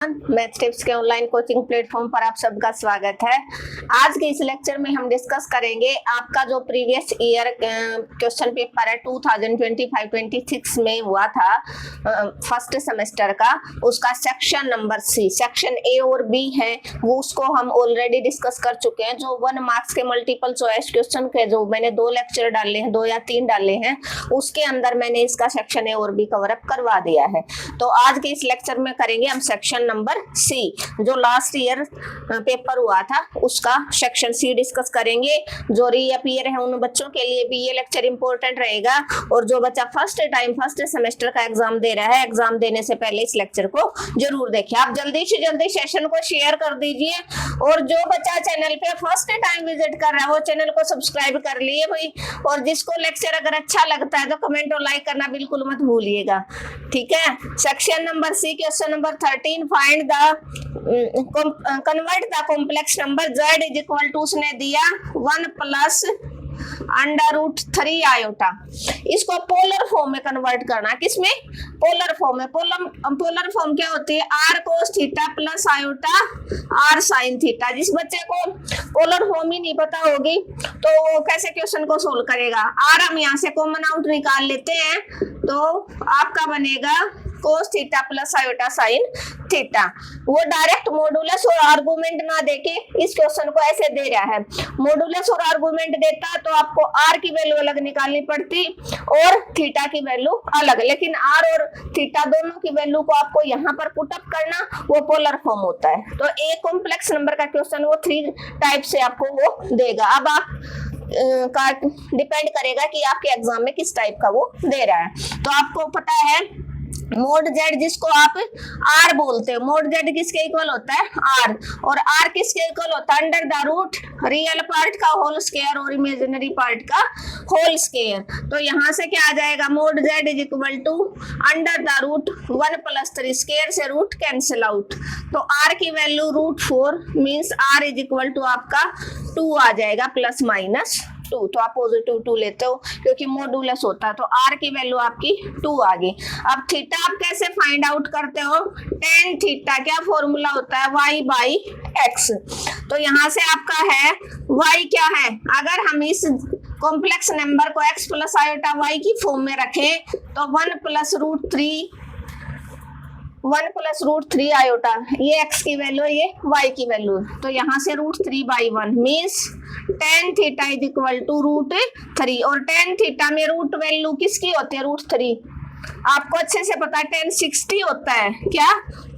Math tips के online coaching platform पर आप सबका स्वागत है। आज के इस लेक्चर में हम डिस्कस करेंगे आपका जो प्रीवियस ईयर क्वेश्चन पेपर है 2025-26 में हुआ था फर्स्ट सेमेस्टर का, उसका section number C, section A और बी है वो उसको हम ऑलरेडी डिस्कस कर चुके हैं। जो 1 मार्क्स के मल्टीपल चॉइस क्वेश्चन के जो मैंने 2 लेक्चर डाले हैं, 2 या 3 डाले हैं, उसके अंदर मैंने इसका सेक्शन ए और बी कवर अप करवा दिया है। तो आज के इस लेक्चर में करेंगे हम सेक्शन नंबर सी, जो लास्ट ईयर पेपर हुआ था उसका सेक्शन सी डिस्कस करेंगे। जो रीअपीयर है उन बच्चों के लिए भी ये लेक्चर इंपॉर्टेंट रहेगा, और जो बच्चा फर्स्ट सेमेस्टर का एग्जाम दे रहा है, एग्जाम देने से पहले इस लेक्चर को जरूर देखें। आप जल्दी से जल्दी सेशन को शेयर कर दीजिए, और जो बच्चा चैनल पे फर्स्ट टाइम विजिट कर रहा है वो चैनल को सब्सक्राइब कर लिए भाई, और जिसको लेक्चर अगर अच्छा लगता है तो कमेंट और लाइक करना बिल्कुल मत भूलिएगा, ठीक है। Section number C, question number 13, find the convert the complex number z is equal to, उसने दिया 1 प्लस √3 आयोटा। इसको पोलर फॉर्म में कन्वर्ट करना। किसमें? पोलर फॉर्म में। पोलर फॉर्म क्या होती है? r cos theta plus iota r sin theta. जिस बच्चे को पोलर फॉर्म ही नहीं पता होगी तो वो कैसे क्वेश्चन को सोल्व करेगा? r हम यहाँ से कॉमन आउट निकाल लेते हैं, तो आपका बनेगा cos theta plus iota sin theta. वो डायरेक्ट मॉडुलस और आर्गुमेंट ना देके इस क्वेश्चन को ऐसे दे रहा है। मॉडुलस और आर्गुमेंट देता तो आपको r की वैल्यू अलग निकालनी पड़ती और थीटा की वैल्यू अलग, लेकिन r और थीटा दोनों की वैल्यू को आपको यहाँ पर पुट अप करना, वो पोलर फॉर्म होता है। तो एक कॉम्प्लेक्स नंबर का क्वेश्चन वो 3 टाइप से आपको वो देगा। अब आप का डिपेंड करेगा कि आपके एग्जाम में किस टाइप का वो दे रहा है। तो आपको पता है मोड z, जिसको आप r बोलते हो, मोड z किसके इक्वल होता है? r। और r किसके इक्वल होता है? Under the root real part का होल स्क्वायर और इमेजिनरी पार्ट का होल स्क्वायर। तो यहाँ से क्या आ जाएगा? Mod z is equal to under the root 1 plus 3, square से रूट कैंसिल आउट, तो r की value √4 means r is equal to आपका 2 आ जाएगा प्लस माइनस 2। तो आप पॉजिटिव 2 लेते हो क्योंकि मॉडुलस होता है, तो r की वैल्यू आपकी 2 आ गई। अब थीटा आप कैसे फाइंड आउट करते हो? tan थीटा क्या फॉर्मूला होता है? y by x। तो यहाँ से आपका है y क्या है? अगर हम इस कॉम्प्लेक्स नंबर को x प्लस आयोटा y की फॉर्म में रखें तो 1 प्लस √3 आयोटा, ये x की वैल्यू है, ये y की वैल्यू है। तो यहाँ से √3/1 means tan theta is equal to √3। और tan थीटा में रूट वैल्यू किसकी होती है? √3। आपको अच्छे से पता है tan 60 होता है। क्या?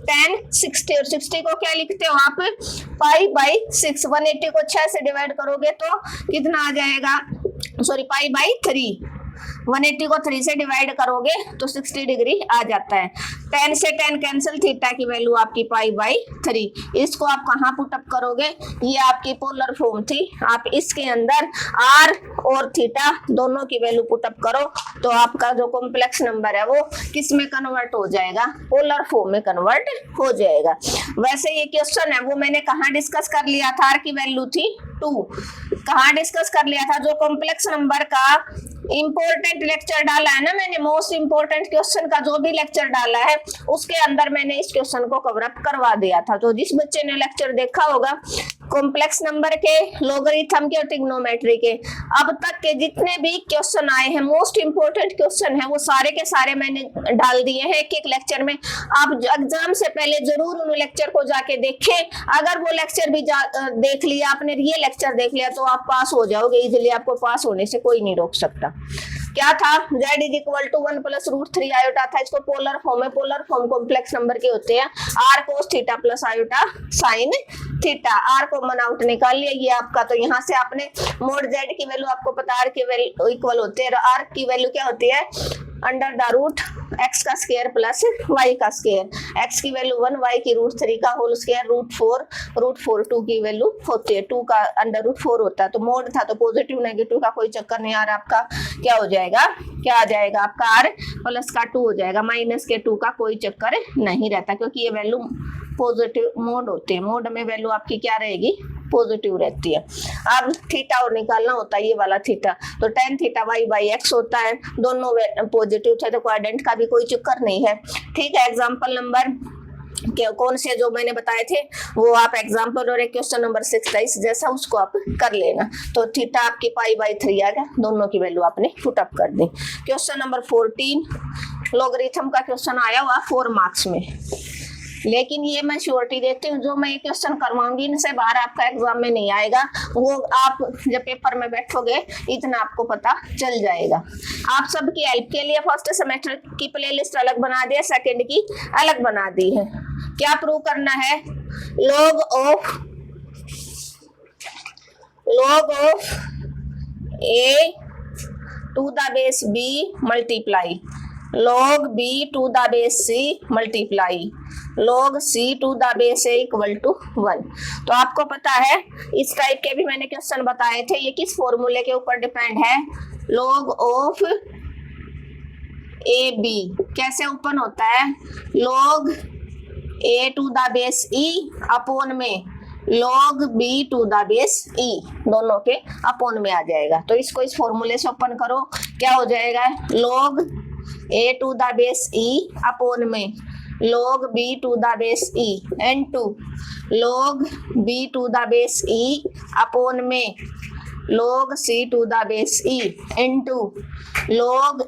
tan 60। और 60 को क्या लिखते हो आप? π/6। 180 को 6 से डिवाइड करोगे तो कितना आ जाएगा? सॉरी, π/3। 180 को 3 से डिवाइड करोगे तो 60 डिग्री आ जाता है। tan से tan कैंसिल, थीटा की वैल्यू आपकी π/3। इसको आप कहाँ पुट अप करोगे? ये आपकी पोलर फॉर्म थी, आप इसके अंदर r और थीटा दोनों की वैल्यू पुट अप करो तो आपका जो कॉम्प्लेक्स नंबर है वो किस में कन्वर्ट हो जाएगा? पोलर फॉर्म में कन्वर्ट हो जाएगा। वैसे ये क्वेश्चन है वो मैंने कहाँ डिस्कस कर लिया था? r की वैल्यू थी 2। कहाँ डिस्कस कर लिया था? जो कॉम्प्लेक्स नंबर का इंपॉर्टेंट लेक्चर डाला है ना मैंने, मोस्ट इंपॉर्टेंट क्वेश्चन का जो भी लेक्चर डाला है उसके अंदर मैंने इस क्वेश्चन को कवर अप करवा दिया था। तो जिस बच्चे ने लेक्चर देखा होगा कॉम्प्लेक्स नंबर के, लॉगरिथम के और ट्रिग्नोमेट्री के, अब तक के जितने भी क्वेश्चन आए हैं मोस्ट इंपॉर्टेंट क्वेश्चन है वो सारे के सारे मैंने डाल दिए हैं एक लेक्चर में। आप एग्जाम से पहले जरूर उन लेक्चर को जाके देखें। अगर वो लेक्चर भी देख लिया आपने, ये लेक्चर देख लिया, तो आप पास हो जाओगे इजिली। आपको पास होने से कोई नहीं रोक सकता। क्या था? z is equal to 1 plus √3 iota था। इसको पोलर फॉर्म में, पोलर फॉर्म कॉम्प्लेक्स नंबर के होते हैं r cos theta plus iota sin theta. r common out निकाल लिया ये आपका। तो यहाँ से आपने मोड z की वैल्यू आपको पता, r की वैल्यू इक्वल होती है, r की वैल्यू क्या होती है? अंडर द रूट x का स्क्वायर प्लस y का स्क्वायर। x की वैल्यू 1, y की √3 का होल स्क्वायर √4 2 की वैल्यू होती है, 2 का अंडर √4 होता है। तो मोड था तो पॉजिटिव नेगेटिव का कोई चक्कर नहीं आ रहा। आपका क्या हो जाएगा? क्या आ जाएगा? आपका r प्लस का 2 हो जाएगा, माइनस के 2 का कोई चक्कर नहीं रहता क्योंकि ये वैल्यू पॉजिटिव मोड होते हैं। मोड में वैल्यू आपकी क्या रहेगी? पॉजिटिव रहती है। अब थीटा और निकालना होता है, ये वाला थीटा, तो tan theta y by x होता है। दोनों पॉजिटिव थे तो क्वाड्रेंट का भी कोई चक्कर नहीं है। ठीक है, एग्जांपल नंबर कौन से जो मैंने बताए थे वो आप एग्जाम्पल और एक क्वेश्चन नंबर 27 जैसा उसको आप कर लेना। तो थीटा आपकी π/3 आ गया, दोनों की वैल्यू आपने पुट अप कर दी। क्वेश्चन नंबर 14 लॉगरिथम का क्वेश्चन आया हुआ 4 मार्क्स में, लेकिन ये मैं श्योरिटी देती हूँ जो मैं ये क्वेश्चन करवाऊंगी इनसे बाहर आपका एग्जाम में नहीं आएगा। वो आप जब पेपर में बैठोगे इतना आपको पता चल जाएगा। आप सबकी हेल्प के लिए फर्स्ट सेमेस्टर की प्लेलिस्ट अलग बना दी है, सेकंड की अलग बना दी है। क्या प्रूव करना है? log of a to the base b multiply log b to the base c multiply log c to the base a equal to 1। तो आपको पता है इस टाइप के भी मैंने क्वेश्चन बताए थे। ये किस फॉर्मूले के ऊपर डिपेंड है? log ऑफ ab कैसे ओपन होता है? log a to the base e upon में log b to the base e, दोनों के अपॉन में आ जाएगा। तो इसको इस फॉर्मूले से ओपन करो, क्या हो जाएगा? log a to the base e upon में log b to the base e into log b to the base e upon में log c to the base e into log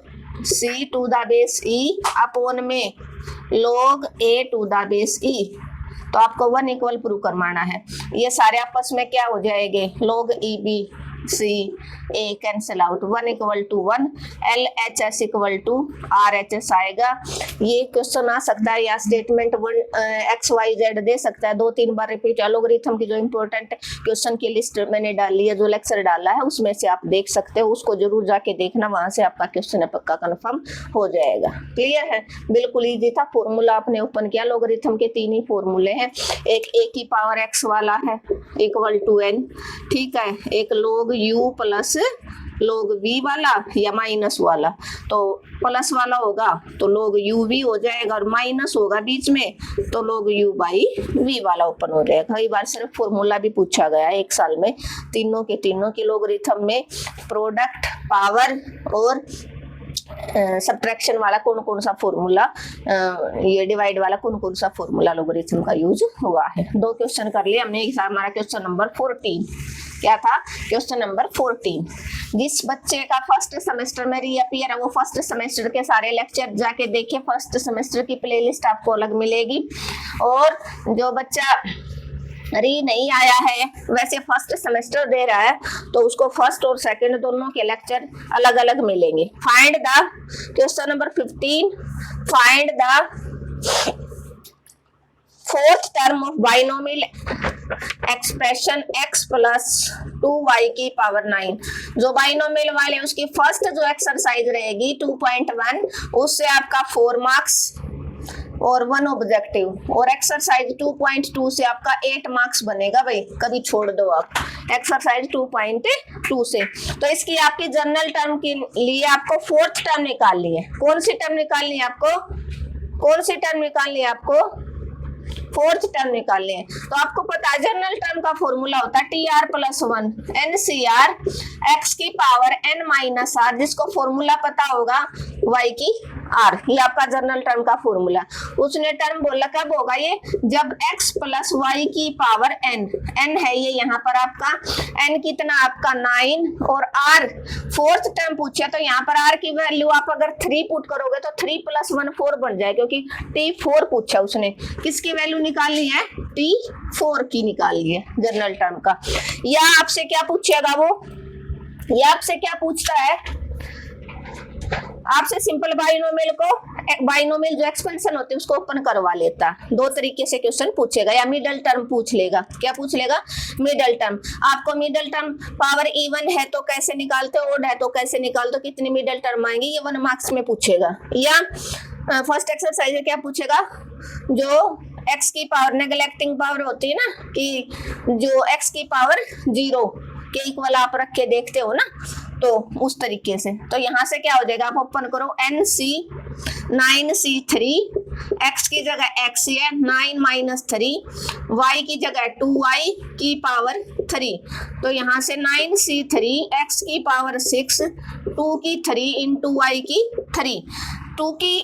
c to the base e upon में log a to the base e। तो आपको 1 equal prove करवाना है। ये सारे आपस में क्या हो जाएंगे? log e b c a cancel out, 1 equal to 1 L H S equal to R H S आएगा। ये क्वेश्चन आ सकता है या स्टेटमेंट 1 एक्स वाई जेड दे सकता है, 2-3 बार रिपीट। लॉगरिथम की जो इंपॉर्टेंट क्वेश्चन की लिस्ट मैंने डाली है, जो लेक्चर डाला है उसमें से आप देख सकते हो, उसको जरूर जाके देखना, वहां से आपका क्वेश्चन पक्का कंफर्म हो जाएगा। क्लियर है? बिल्कुल ईजी था। फॉर्मूला आपने ओपन किया, लॉगरिथम के 3 ही फॉर्मूले हैं। एक a की पावर x वाला है इक्वल टू n, ठीक है। एक log u plus log v वाला या माइनस वाला, तो प्लस वाला होगा तो log u v हो जाएगा और माइनस होगा बीच में तो log u बाई v वाला ओपन हो जाएगा। कई बार सिर्फ फॉर्मूला भी पूछा गया है 1 साल में, तीनों के लॉगरिथम में प्रोडक्ट, पावर और सब्ट्रैक्शन वाला कौन सा फॉर्मूला, ये डिवाइड वाला कौन सा फॉर्मूला लॉगरिथम का यूज हुआ है। 2 क्वेश्चन कर लिए हमने। हमारा क्वेश्चन नंबर 14 क्या था? क्वेश्चन नंबर 14, जिस बच्चे का फर्स्ट सेमेस्टर में रीअपीयर है वो फर्स्ट सेमेस्टर के सारे लेक्चर जाके देखिए, फर्स्ट सेमेस्टर की प्लेलिस्ट आपको अलग मिलेगी। और जो बच्चा री नहीं आया है वैसे फर्स्ट सेमेस्टर दे रहा है तो उसको फर्स्ट और सेकंड दोनों के लेक्चर अलग अलग मिलेंगे। Find the question number 15, find the fourth term of binomial expression x plus 2y की पावर 9। जो बाइनोमियल वाले उसकी फर्स्ट जो एक्सरसाइज रहेगी 2.1 उससे आपका 4 मार्क्स और 1 ऑब्जेक्टिव, और एक्सरसाइज 2.2 से आपका 8 मार्क्स बनेगा। भाई कभी छोड़ दो आप एक्सरसाइज 2.2 से। तो इसकी आपकी जनरल टर्म के लिए आपको फोर्थ टर्म निकालनी है। कौन सी टर्म निकालनी है आपको? कौन सी टर्म निकालनी है आपको? फोर्थ टर्म निकालनी है। तो आपको पता है जनरल टर्म का फॉर्मूला होता है TR प्लस 1 NCR x की पावर n माइनस r, जिसको फॉर्मूला पता होगा y की r। ये आपका जनरल टर्म का फॉर्मूला। उसने टर्म बोला कब होगा ये? जब x प्लस y की पावर n है ये यहाँ पर आपका n कितना आपका 9 और r फोर्थ टर्म पूछा तो यहाँ पर r की वैल्यू आप अगर 3 पुट करोगे तो 3 + 1 4 बन जाए, क्योंकि T4 पूछा उसने। किसकी वैल्यू निकालनी है? T4 की निकालनी है जनरल टर्म का। या आपसे क्या पूछेगा वो? या आपसे क्या पूछता है? आपसे सिंपल बाइनोमियल जो एक्सपेंशन होती है उसको ओपन करवा लेता। 2 तरीके से क्वेश्चन पूछेगा, या मिडल टर्म पूछ लेगा। क्या पूछ लेगा? Middle term. आपको मिडल टर्म पावर इवन है तो कैसे निकालते हो, ओड है तो कैसे निकालते हो, कितनी मिडल टर्म आएंगी, ये 1 मार्क्स में पूछेगा। या फर्स्ट एक्सरसाइज क्या पूछेगा? जो x की पावर नेगलेक्टिंग पावर होती है ना, कि जो x की पावर 0 के इक्वल आप रख के देखते हो ना, तो उस तरीके से। तो यहाँ से क्या हो जाएगा? आप ओपन करो NC 9C3, x की जगह x है 9 माइनस 3, y की जगह 2y की पावर 3। तो यहाँ से 9C3 x की पावर 6, 2 की 3 इंटू y की 3। 2 की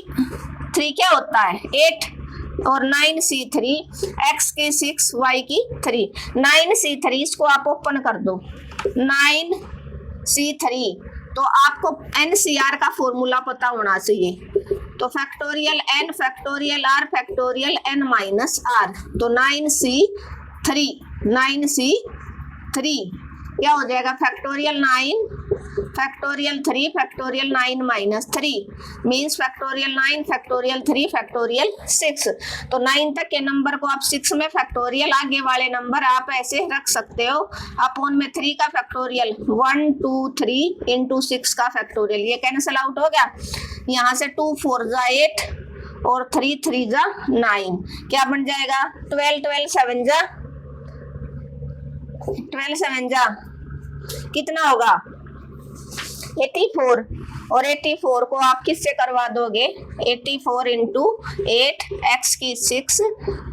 3 क्या होता है? 8, और 9C3 x की 6 y की 3। 9C3 इसको आप ओपन कर दो, 9C3 तो आपको NCR का फॉर्मूला पता होना चाहिए। तो factorial n factorial r factorial n minus r, तो 9C3 क्या हो जाएगा, factorial 9 factorial 3 factorial 9 minus 3 means factorial 9 factorial 3 factorial 6। तो 9 तक के नंबर को आप 6 में फैक्टोरियल, आगे वाले नंबर आप ऐसे रख सकते हो अपॉन में 3 का फैक्टोरियल, 1 2 3 इंटू 6 का फैक्टोरियल, ये कैंसिल आउट हो गया। यहाँ से 2 4 जा 8 और 3 3 जा 9, क्या बन जाएगा 12 12 7 जा 12 7 जा कितना होगा 84, और 84 को आप किससे करवा दोगे, 84 इंटू 8 x की 6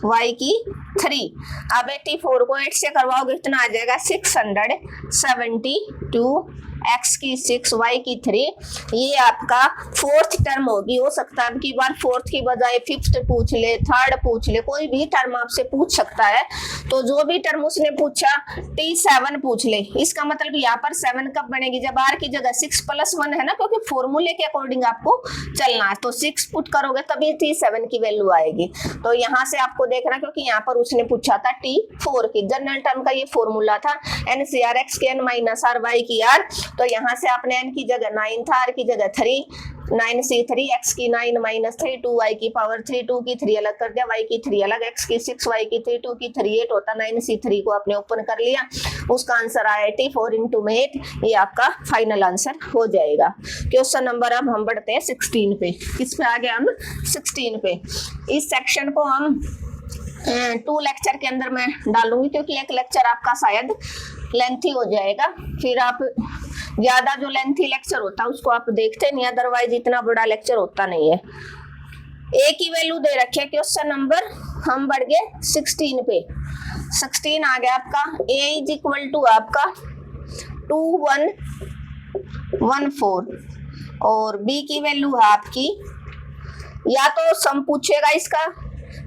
y की 3। अब 84 को 8 से करवाओगे कितना आ जाएगा 672 x की 6 y की 3। ये आपका फोर्थ टर्म होगी। हो सकता है कि बार फोर्थ की बजाय फिफ्थ पूछ ले, थर्ड पूछ ले, कोई भी टर्म आपसे पूछ सकता है। तो जो भी टर्म उसने पूछा T7 पूछ ले, इसका मतलब यहाँ पर 7 कब बनेगी, जब r की जगह 6 + 1 है ना, क्योंकि फॉर्मूले के अकॉर्डिंग आपको चलना है। तो 6 पुट करोगे तभी T7 की वैल्यू आएगी। तो यहाँ से आपको देखना, क्योंकि यहाँ पर उसने पूछा था T4 की, जनरल टर्म का ये फॉर्मूला था NCR x की n माइनस r y की r। तो यहाँ से आपने n की जगह 9 था, r की जगह 3, 9C3 x की 9 माइनस 3 2y की पावर 3, 2 की 3 अलग कर दिया, y की 3 अलग, x की 6 y की 3, 2 की 3 8 होता, 9C3 को आपने ओपन कर लिया, उसका आंसर आया 84 इंटू में 8। ये आपका फाइनल आंसर हो जाएगा। क्वेश्चन नंबर अब हम बढ़ते हैं 16 पे। किस पे आ गए हम 16 पे। इस सेक्शन को हम 2 लेक्चर के अंदर मैं डालूंगी, क्योंकि एक लेक्चर आपका शायद लेंथी हो जाएगा, फिर आप ज्यादा जो लेंथी लेक्चर होता है उसको आप देखते नहीं, अदरवाइज इतना बड़ा लेक्चर होता नहीं है। ए की वैल्यू दे रखे क्वेश्चन नंबर, हम बढ़ गए 16 पे। 16 आ गया आपका a इज इक्वल टू आपका 2114 और b की वैल्यू है आपकी, या तो सम पूछेगा इसका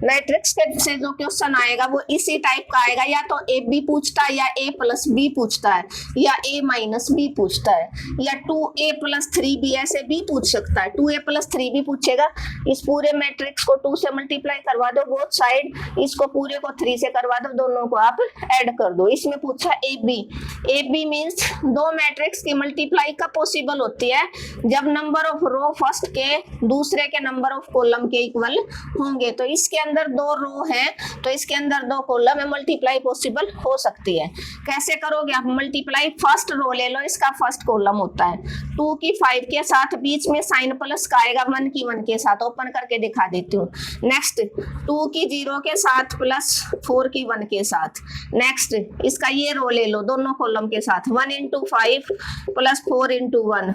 मैट्रिक्स के से जो क्वेश्चन आएगा वो इसी टाइप का आएगा, या तो ए बी पूछता है, या ए प्लस बी पूछता है, या ए माइनस बी पूछता है, या 2a + 3b ऐसे भी पूछ सकता है। 2a + 3b पूछेगा, इस पूरे मैट्रिक्स को 2 से मल्टीप्लाई करवा दो बोथ साइड, इसको पूरे को 3 से करवा दो, दोनों को आप ऐड कर दो। इसमें पूछा ए बी मीन्स दो मैट्रिक्स की मल्टीप्लाई कब पॉसिबल होती है, जब नंबर ऑफ रो फर्स्ट के दूसरे के नंबर ऑफ कॉलम के इक्वल होंगे। तो इसके अंदर 2 रो हैं, तो इसके अंदर 2 कॉलम है, मल्टीप्लाई पॉसिबल हो सकती है। कैसे करोगे आप मल्टीप्लाई, फर्स्ट रो ले लो, इसका फर्स्ट कॉलम होता है 2 की 5 के साथ, बीच में साइन प्लस का आएगा 1 की 1 के साथ, ओपन करके दिखा देती हूँ। नेक्स्ट 2 की 0 के साथ प्लस 4 की 1 के साथ। नेक्स्ट इसका ये रो ले लो दोनों कॉलम के साथ, 1 × 5 + 4 × 1,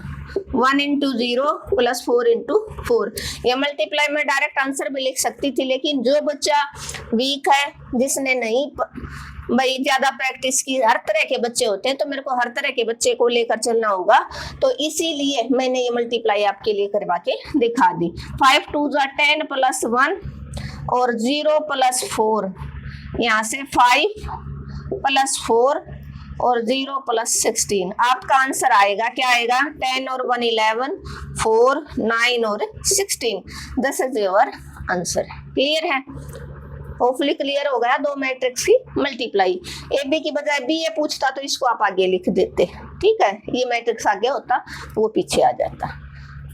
1 × 0 + 4 × 4। ये मल्टीप्लाई में डायरेक्ट आंसर भी लिख सकती थी, लेकिन जो बच्चा वीक है, जिसने नहीं भाई ज्यादा प्रैक्टिस की, हर तरह के बच्चे होते हैं, तो मेरे को हर तरह के बच्चे को लेकर चलना होगा, तो इसीलिए मैंने ये मल्टीप्लाई आपके लिए करवा के दिखा दी। 5 2 10 + 1 और 0 + 4, यहाँ से 5 + 4 और 0 + 16। आपका आंसर आएगा क्या आएगा, 10 और 1 11, 4 9 और 16। This is your answer. Clear है, होपफुली क्लियर हो गया। 2 मैट्रिक्स की मल्टीप्लाई, ए बी की बजाय बी ए पूछता तो इसको आप आगे लिख देते, ठीक है, ये मैट्रिक्स आगे होता वो पीछे आ जाता।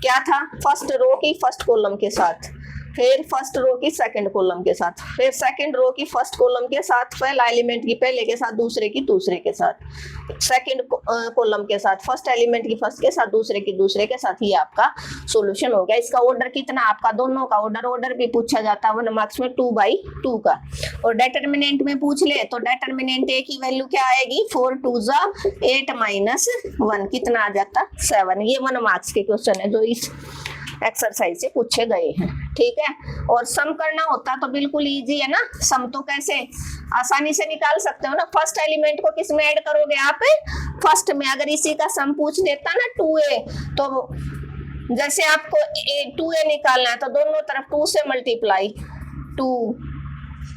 क्या था, फर्स्ट रो की फर्स्ट कॉलम के साथ, फिर फर्स्ट रो की सेकंड कॉलम के साथ, फिर सेकंड रो की फर्स्ट कॉलम के साथ, पहला एलिमेंट की पहले के साथ, दूसरे की दूसरे के साथ, सेकंड कॉलम के साथ, फर्स्ट एलिमेंट की फर्स्ट के साथ, दूसरे की दूसरे के साथ। ये आपका सॉल्यूशन हो गया। इसका ऑर्डर कितना, आपका दोनों का ऑर्डर भी पूछा जाता है 1 मार्क्स में 2/2 का। और डिटरमिनेंट में पूछ ले तो डिटरमिनेंट ए की वैल्यू क्या आएगी, 4 2 8 - 1 कितना आ जाता 7। ये 1 मार्क्स के क्वेश्चन है जो इस एक्सरसाइज से पूछे गए हैं, ठीक है। और सम करना होता तो बिल्कुल इजी है ना, सम तो कैसे आसानी से निकाल सकते हो ना। फर्स्ट एलिमेंट को किस में ऐड करोगे आप, फर्स्ट में। अगर इसी का सम पूछ देता ना 2a, तो जैसे आपको 2a निकालना है तो दोनों तरफ 2 से मल्टीप्लाई, 2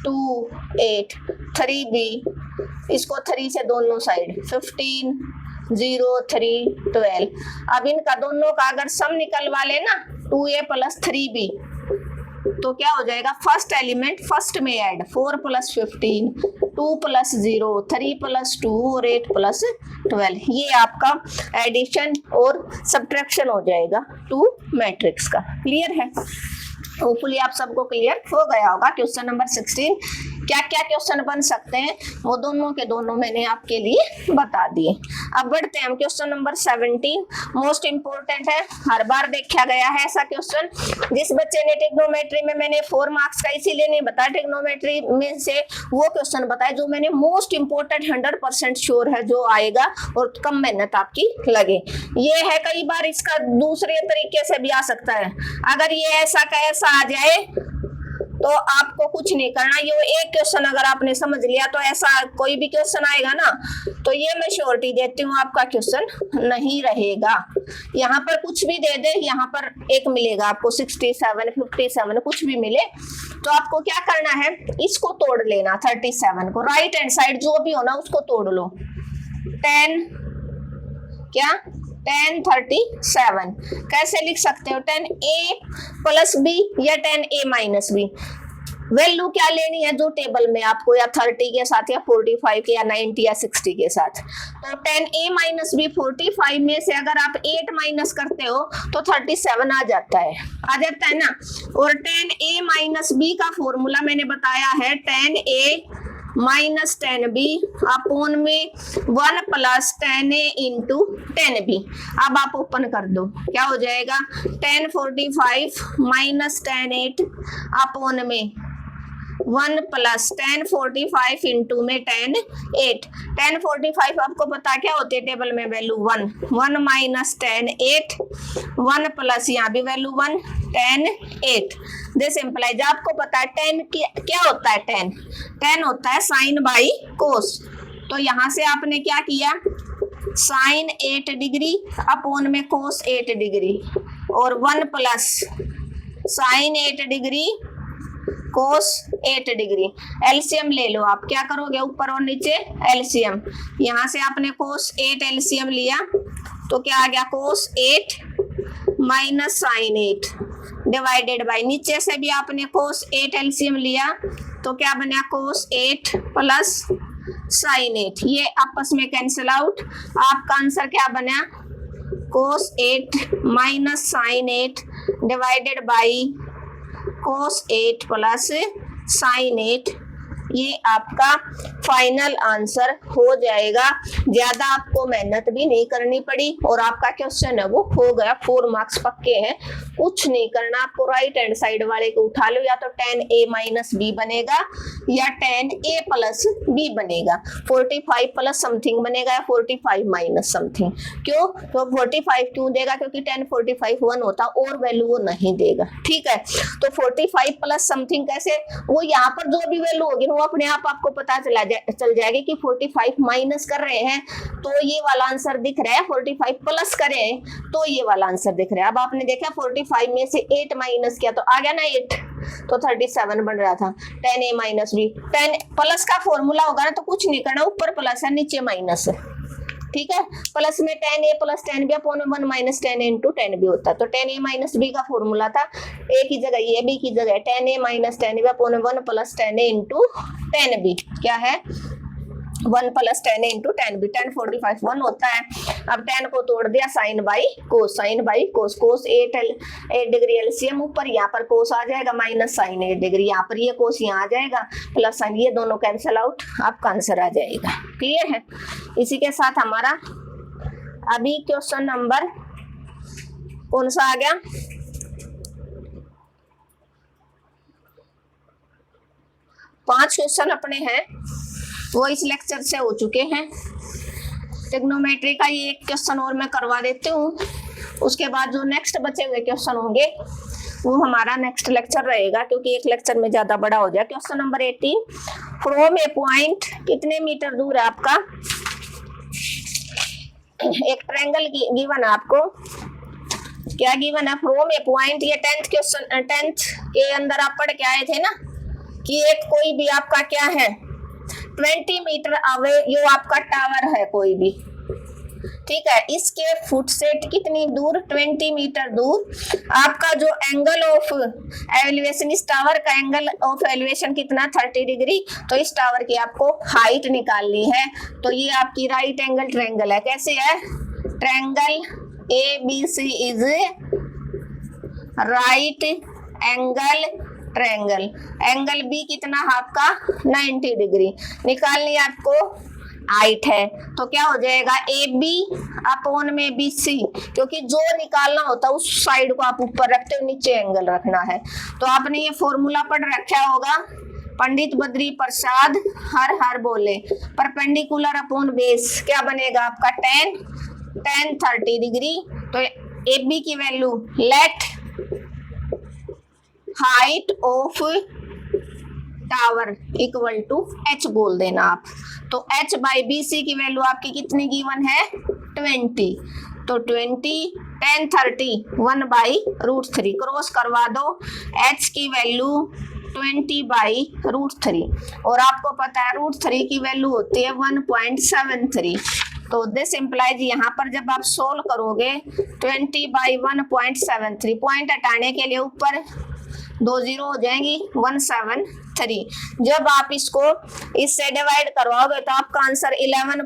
2 8 3b, इसको 3 से दोनों साइड 15 0 3 12। अब इनका दोनों का अगर सम निकलवा लेना 2a प्लस 3b तो क्या हो जाएगा, फर्स्ट एलिमेंट फर्स्ट में ऐड 4 प्लस 15 2 प्लस 0 3 प्लस 2 और 8 प्लस 12। ये आपका एडिशन और सब्ट्रैक्शन हो जाएगा 2 मैट्रिक्स का। क्लियर है? होपफुली आप सबको क्लियर हो गया होगा। क्वेश्चन नंबर 16 क्या क्या क्वेश्चन बन सकते हैं वो दोनों के दोनों मैंने आपके लिए बता दिए। अब बढ़ते हैं हम क्वेश्चन नंबर 17, मोस्ट इंपोर्टेंट है, हर बार देखा गया है ऐसा क्वेश्चन। जिस बच्चे ने ट्रिग्नोमेट्री में मैंने 4 मार्क्स का इसीलिए नहीं बताया, ट्रिग्नोमेट्री में से वो क्वेश्चन बताया जो मैंने मोस्ट इंपोर्टेंट 100% श्योर है जो आएगा और कम मेहनत आपकी लगे। ये है, कई बार इसका दूसरे तरीके से भी आ सकता है। अगर ये ऐसा का ऐसा आ जाए तो आपको कुछ नहीं करना, ये एक क्वेश्चन अगर आपने समझ लिया तो ऐसा कोई भी क्वेश्चन आएगा ना तो ये मैं श्योरिटी देती हूँ आपका क्वेश्चन नहीं रहेगा। यहाँ पर कुछ भी दे दे, यहाँ पर एक मिलेगा आपको 67 57 कुछ भी मिले तो आपको क्या करना है, इसको तोड़ लेना 37 को, राइट हैंड साइड जो भी हो ना उसको तोड़ लो। 10 क्या 10 37 कैसे लिख सकते हो, 10a प्लस बी या 10a माइनस बी। वैल्यू क्या लेनी है जो टेबल में आपको, या 30 के साथ या 45 के या 90 या 60 के साथ। तो 10a माइनस बी 45 में से अगर आप 8 माइनस करते हो तो 37 आ जाता है ना। और 10a माइनस बी का फॉर्मूला मैंने बताया है 10a माइनस 10b अपोन में 1 प्लस 10a इंटू 10b। अब आप ओपन कर दो, क्या हो जाएगा 1045 माइनस 10 8 अपोन में 1 प्लस 1045 इंटू में 10 8। 1045 आपको पता क्या होती है टेबल में वैल्यू 1 माइनस 10 8 1 प्लस यहाँ भी वैल्यू 1 10 8। दिस इम्प्लाइज आपको पता है 10 क्या होता है, 10 होता है साइन बाई कोस। तो यहाँ से आपने क्या किया, साइन 8 डिग्री अपोन में कोस 8 डिग्री और 1 प्लस साइन 8 डिग्री कोस 8 डिग्री। एलसीएम ले लो आप, क्या करोगे ऊपर और नीचे एलसीएम। यहाँ से आपने कोस 8 एलसीएम लिया तो क्या आ गया, कोस 8 माइनस साइन 8 डिवाइडेड बाय, नीचे से भी आपने कोस 8 एलसीएम लिया तो क्या बना, कोस 8 प्लस साइन 8। ये आपस में कैंसिल आउट, आपका आंसर क्या बना, cos 8 minus sine 8 divided by cos 8 plus sine 8। ये आपका फाइनल आंसर हो जाएगा। ज्यादा आपको मेहनत भी नहीं करनी पड़ी और आपका क्वेश्चन है वो हो गया। 4 मार्क्स पक्के हैं, कुछ नहीं करना आपको। राइट हैंड साइड वाले को उठा लो, या तो 10a माइनस बी बनेगा या 10a प्लस बी बनेगा, 45 प्लस समथिंग बनेगा या 45 माइनस समथिंग। क्यों, तो 45 क्यों देगा, क्योंकि 10 45 1 होता और वैल्यू वो नहीं देगा। ठीक है, तो 45 प्लस समथिंग कैसे, वो यहाँ पर जो भी वैल्यू होगी वो अपने आप आपको पता चल जाएगी कि 45 माइनस कर रहे हैं तो ये वाला आंसर दिख रहा है, 45 प्लस करें तो ये वाला आंसर दिख रहा है। अब आपने देखा 45 में से 8 माइनस किया तो आ गया ना 8, तो 37 बन रहा था। 10a माइनस बी, 10 प्लस का फॉर्मूला होगा ना तो कुछ नहीं करना, ऊपर प्लस है नीचे माइनस है। ठीक है, प्लस में 10a plus 10b upon 1 minus 10a into 10b होता है। तो 10a माइनस b का फॉर्मूला था a की जगह ये, b की जगह 10a minus 10b upon 1 plus 10a into 10b। क्या है, 1 प्लस 10a इंटू 10b। 10 45 1 होता है। अब 10 को तोड़ दिया sine by cos, sine by cos, cos 8 degree LCM ऊपर, यहाँ पर कोस आ जाएगा माइनस साइन 8 डिग्री, यहाँ पर ये कोस यहाँ आ जाएगा प्लस साइन, ये दोनों कैंसिल आउट, आपका आंसर आ जाएगा। क्लियर है? इसी के साथ हमारा अभी क्वेश्चन नंबर कौन सा आ गया, पांच क्वेश्चन अपने हैं वो इस लेक्चर से हो चुके हैं। ट्रिग्नोमेट्री का ये एक क्वेश्चन और मैं करवा देती हूँ, उसके बाद जो नेक्स्ट बचे हुए क्वेश्चन होंगे वो हमारा नेक्स्ट लेक्चर रहेगा, क्योंकि एक लेक्चर में ज्यादा बड़ा हो जाए। Question number 18, from A point कितने मीटर दूर है आपका, एक ट्रायंगल गिवन है आपको, क्या गिवन है, फ्रॉम ए पॉइंट। ये 10th क्वेश्चन 10th के अंदर आप पढ़ के आए थे ना, कि एक कोई भी आपका क्या है 20 मीटर अवे यो आपका टावर है कोई भी, ठीक है, इसके फुट से कितनी दूर 20 मीटर दूर आपका जो एंगल ऑफ एलिवेशन, इस टावर का एंगल ऑफ एलिवेशन कितना 30 डिग्री। तो इस टावर की आपको हाइट निकालनी है। तो ये आपकी राइट एंगल ट्रायंगल है। कैसे है? Triangle ABC is right angle triangle. Angle B कितना आपका 90 डिग्री निकालनी आपको हाइट है। तो क्या हो जाएगा AB अपॉन में BC, क्योंकि जो निकालना होता है उस साइड को आप ऊपर रखते हो, नीचे एंगल रखना है। तो आपने ये फॉर्मूला पढ़ रखा होगा, पंडित बद्री प्रसाद हर हर बोले, परपेंडिकुलर अपॉन बेस क्या बनेगा आपका tan 30 डिग्री। तो AB की value let height of tower equal to h बोल देना आप। तो h बाई BC की वैल्यू आपकी कितनी गिवन है 20। तो 20 tan 30 1 बाई √3 क्रॉस करवा दो, h की वैल्यू 20 बाई √3 और आपको पता है √3 की वैल्यू होती है 1.73। तो दिस इम्प्लाइज यहाँ पर जब आप सोल्व करोगे 20 बाई 1.73, पॉइंट हटाने के लिए ऊपर 2 0 हो जाएंगी 173। जब आप इसको इससे डिवाइड करवाओगे तो आपका आंसर 11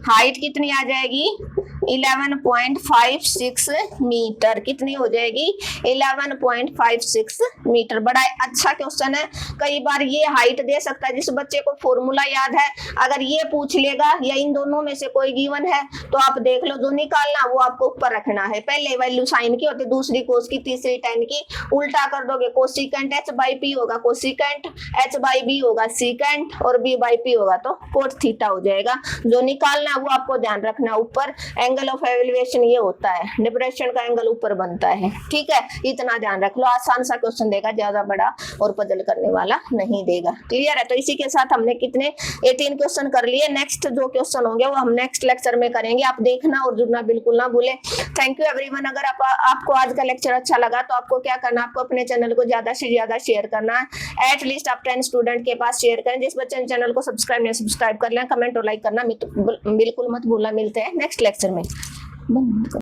हाइट कितनी आ जाएगी 11.56 मीटर। कितनी हो जाएगी 11.56 मीटर। बड़ा अच्छा क्वेश्चन है। कई बार ये हाइट दे सकता है, जिस बच्चे को फॉर्मूला याद है अगर ये पूछ लेगा या इन दोनों में से कोई गिवन है तो आप देख लो, जो निकालना वो आपको ऊपर रखना है। पहले वैल्यू साइन की होती, दूसरी कोस की, तीसरी tan की। उल्टा कर दोगे कोसिकेंट h बाई p होगा कोसिकेंट, h बाई b होगा सीकेंट और b बाई p होगा तो कोट थीटा हो जाएगा। जो निकालना वो आपको ध्यान रखना ऊपर एंगल ऑफ एलिवेशन ये होता है, डिप्रेशन का एंगल ऊपर बनता है, ठीक है, इतना ध्यान रख लो। आसान सा क्वेश्चन देगा, ज्यादा बड़ा और पजल करने वाला नहीं देगा। क्लियर है? तो इसी के साथ हमने कितने 18 क्वेश्चन कर लिए। नेक्स्ट जो क्वेश्चन होंगे वो हम नेक्स्ट लेक्चर में करेंगे। आप देखना और जुड़ना बिल्कुल ना भूले। Thank you everyone. अगर आपको आज का लेक्चर अच्छा लगा तो आपको क्या करना, आपको अपने चैनल को ज्यादा से ज्यादा शेयर करना है। एटलीस्ट आप 10 स्टूडेंट के पास शेयर करें। जिस बच्चे ने चैनल को सब्सक्राइब नहीं सब्सक्राइब कर लें, कमेंट और लाइक करना बिल्कुल मत भूलना। मिलते हैं नेक्स्ट लेक्चर में।